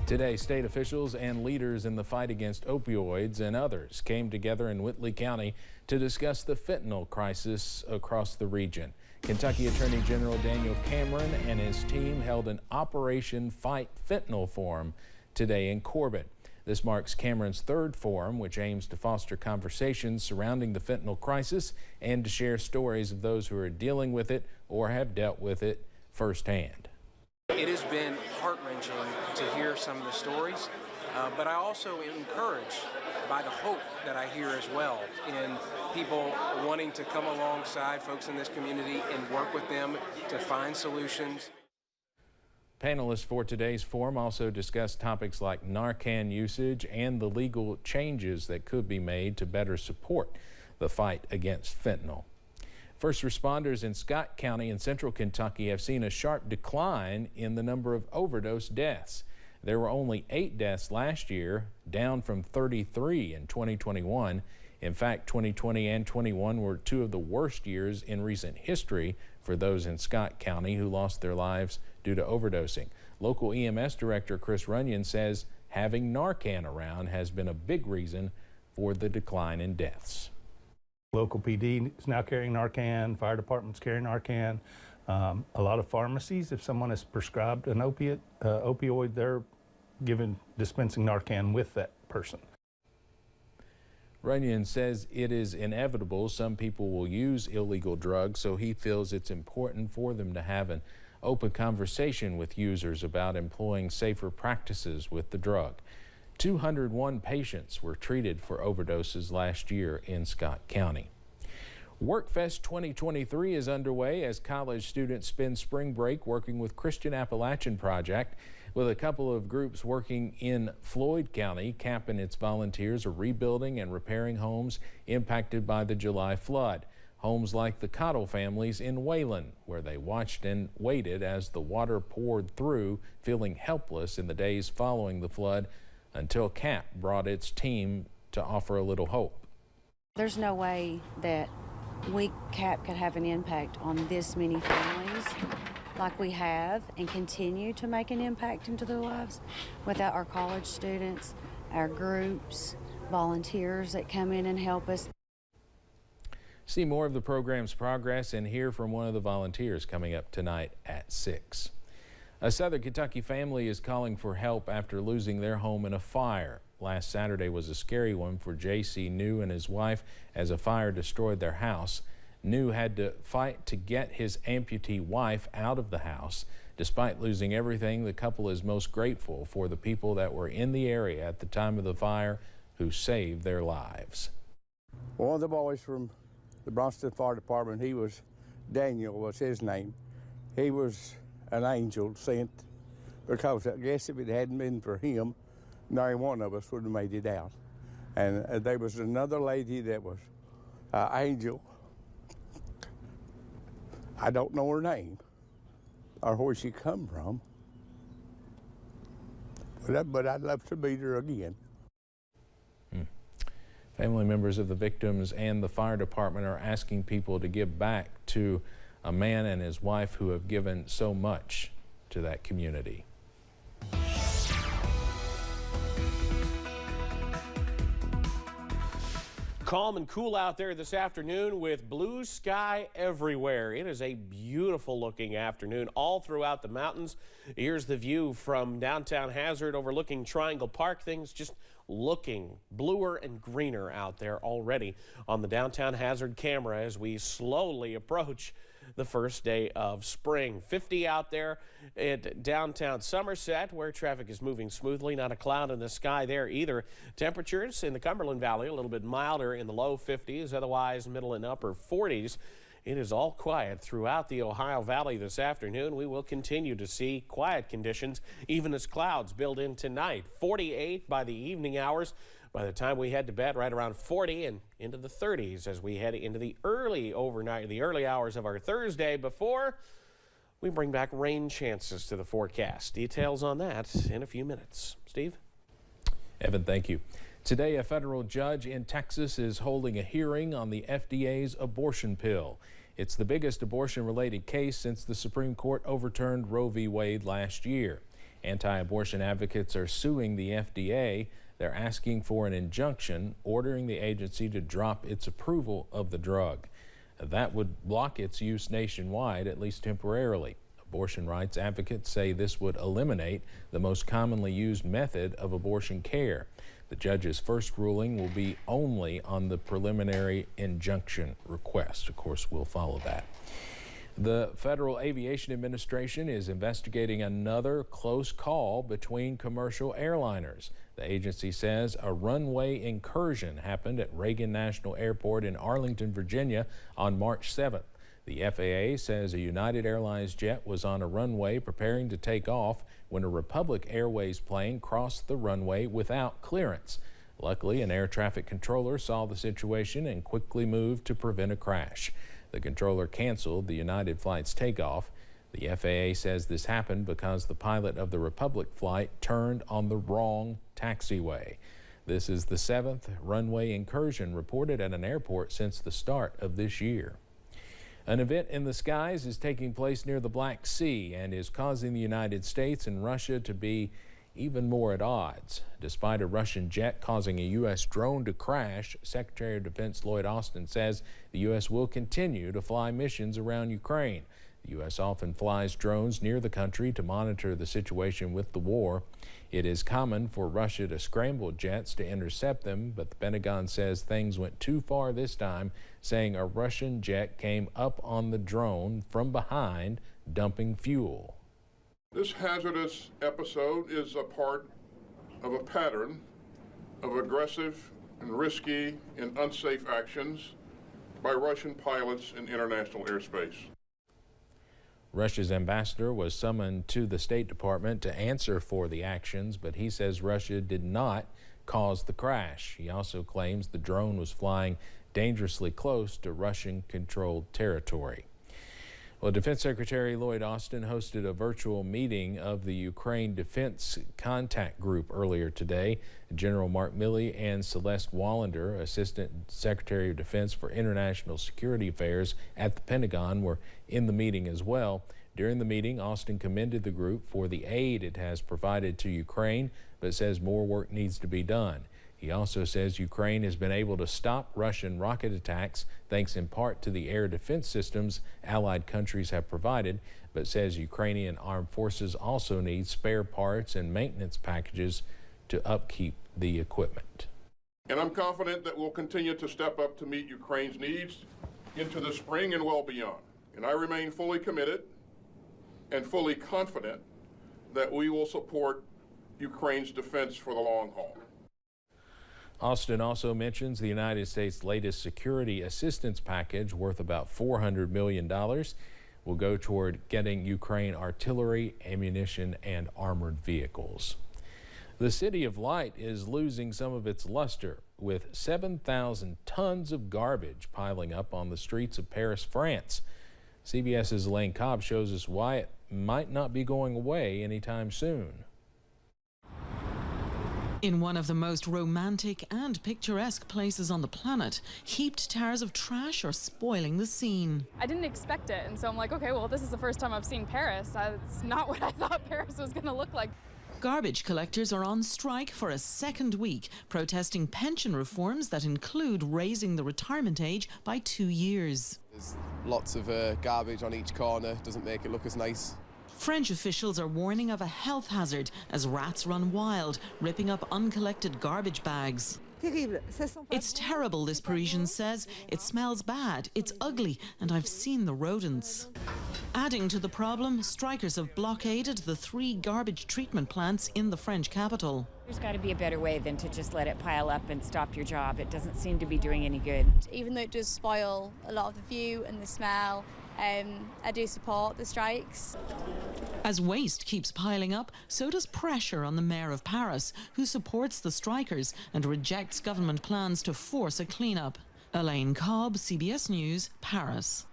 Today, state officials and leaders in the fight against opioids and others came together in Whitley County to discuss the fentanyl crisis across the region. Kentucky Attorney General Daniel Cameron and his team held an Operation Fight Fentanyl forum today in Corbin. This marks Cameron's third forum, which aims to foster conversations surrounding the fentanyl crisis and to share stories of those who are dealing with it or have dealt with it firsthand. It has been heart-wrenching to hear some of the stories, but I also am encouraged by the hope that I hear as well in people wanting to come alongside folks in this community and work with them to find solutions. Panelists for today's forum also discussed topics like Narcan usage and the legal changes that could be made to better support the fight against fentanyl. First responders in Scott County in central Kentucky have seen a sharp decline in the number of overdose deaths. There were only 8 deaths last year, down from 33 in 2021. In fact, 2020 and 21 were 2 of the worst years in recent history for those in Scott County who lost their lives due to overdosing. Local EMS Director Chris Runyon says having Narcan around has been a big reason for the decline in deaths. Local PD is now carrying Narcan, fire department's carrying Narcan. A lot of pharmacies, if someone is prescribed an opioid, they're dispensing Narcan with that person. Runyon says it is inevitable some people will use illegal drugs, so he feels it's important for them to have an open conversation with users about employing safer practices with the drug. 201 patients were treated for overdoses last year in Scott County. WorkFest 2023 is underway as college students spend spring break working with Christian Appalachian Project, with a couple of groups working in Floyd County. CAP and its volunteers are rebuilding and repairing homes impacted by the July flood. Homes like the Cottle families in Wayland, where they watched and waited as the water poured through, feeling helpless in the days following the flood, until CAP brought its team to offer a little hope. There's no way that we, CAP, could have an impact on this many families like we have and continue to make an impact into their lives without our college students, our groups, volunteers that come in and help us. See more of the program's progress and hear from one of the volunteers coming up tonight at 6. A Southern Kentucky family is calling for help after losing their home in a fire. Last Saturday was a scary one for J.C. New and his wife as a fire destroyed their house. New had to fight to get his amputee wife out of the house. Despite losing everything, the couple is most grateful for the people that were in the area at the time of the fire who saved their lives. One of the boys from the Brownston Fire Department, Daniel was his name. He was an angel sent, because I guess if it hadn't been for him, not one of us would have made it out. And there was another lady that was an angel. I don't know her name or where she come from, but I'd love to meet her again. Family members of the victims and the fire department are asking people to give back to a man and his wife who have given so much to that community. Calm and cool out there this afternoon with blue sky everywhere. It is a beautiful looking afternoon all throughout the mountains. Here's the view from downtown Hazard overlooking Triangle Park. Things just looking bluer and greener out there already on the downtown Hazard camera as we slowly approach the first day of spring. 50 out there at downtown Somerset, where traffic is moving smoothly. Not a cloud in the sky there either. Temperatures in the Cumberland Valley a little bit milder in the low 50s, otherwise middle and upper 40s. It is all quiet throughout the Ohio Valley this afternoon. We will continue to see quiet conditions even as clouds build in tonight. 48 by the evening hours. By the time we head to bed, right around 40 and into the 30s as we head into the early hours of our Thursday before we bring back rain chances to the forecast. Details on that in a few minutes. Steve? Evan, thank you. Today, a federal judge in Texas is holding a hearing on the FDA's abortion pill. It's the biggest abortion-related case since the Supreme Court overturned Roe v. Wade last year. Anti-abortion advocates are suing the FDA. They're asking for an injunction ordering the agency to drop its approval of the drug. That would block its use nationwide, at least temporarily. Abortion rights advocates say this would eliminate the most commonly used method of abortion care. The judge's first ruling will be only on the preliminary injunction request. Of course, we'll follow that. The Federal Aviation Administration is investigating another close call between commercial airliners. The agency says a runway incursion happened at Reagan National Airport in Arlington, Virginia on March 7th. The FAA says a United Airlines jet was on a runway preparing to take off when a Republic Airways plane crossed the runway without clearance. Luckily, an air traffic controller saw the situation and quickly moved to prevent a crash. The controller canceled the United flight's takeoff. The FAA says this happened because the pilot of the Republic flight turned on the wrong taxiway. This is the 7th runway incursion reported at an airport since the start of this year. An event in the skies is taking place near the Black Sea and is causing the United States and Russia to be even more at odds. Despite a Russian jet causing a U.S. drone to crash, Secretary of Defense Lloyd Austin says the U.S. will continue to fly missions around Ukraine. The U.S. often flies drones near the country to monitor the situation with the war. It is common for Russia to scramble jets to intercept them, but the Pentagon says things went too far this time, saying a Russian jet came up on the drone from behind, dumping fuel. This hazardous episode is a part of a pattern of aggressive and risky and unsafe actions by Russian pilots in international airspace. Russia's ambassador was summoned to the State Department to answer for the actions, but he says Russia did not cause the crash. He also claims the drone was flying dangerously close to Russian-controlled territory. Well, Defense Secretary Lloyd Austin hosted a virtual meeting of the Ukraine Defense Contact Group earlier today. General Mark Milley and Celeste Wallander, Assistant Secretary of Defense for International Security Affairs at the Pentagon, were in the meeting as well. During the meeting, Austin commended the group for the aid it has provided to Ukraine, but says more work needs to be done. He also says Ukraine has been able to stop Russian rocket attacks thanks in part to the air defense systems allied countries have provided, but says Ukrainian armed forces also need spare parts and maintenance packages to upkeep the equipment. And I'm confident that we'll continue to step up to meet Ukraine's needs into the spring and well beyond. And I remain fully committed and fully confident that we will support Ukraine's defense for the long haul. Austin also mentions the United States' latest security assistance package worth about $400 million will go toward getting Ukraine artillery, ammunition, and armored vehicles. The City of Light is losing some of its luster with 7,000 tons of garbage piling up on the streets of Paris, France. CBS's Elaine Cobb shows us why it might not be going away anytime soon. In one of the most romantic and picturesque places on the planet, heaped towers of trash are spoiling the scene. I didn't expect it, and so I'm like, okay, well, this is the first time I've seen Paris. It's not what I thought Paris was going to look like. Garbage collectors are on strike for a second week, protesting pension reforms that include raising the retirement age by 2 years. There's lots of garbage on each corner, doesn't make it look as nice. French officials are warning of a health hazard as rats run wild, ripping up uncollected garbage bags. It's terrible, this Parisian says. It smells bad, it's ugly, and I've seen the rodents. Adding to the problem, strikers have blockaded the 3 garbage treatment plants in the French capital. There's got to be a better way than to just let it pile up and stop your job. It doesn't seem to be doing any good. Even though it does spoil a lot of the view and the smell, I do support the strikes. As waste keeps piling up, so does pressure on the mayor of Paris, who supports the strikers and rejects government plans to force a cleanup. Elaine Cobb, CBS News, Paris.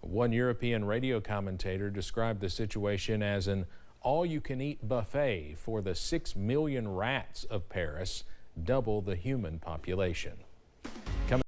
One European radio commentator described the situation as an all-you-can-eat buffet for the 6 million rats of Paris, double the human population.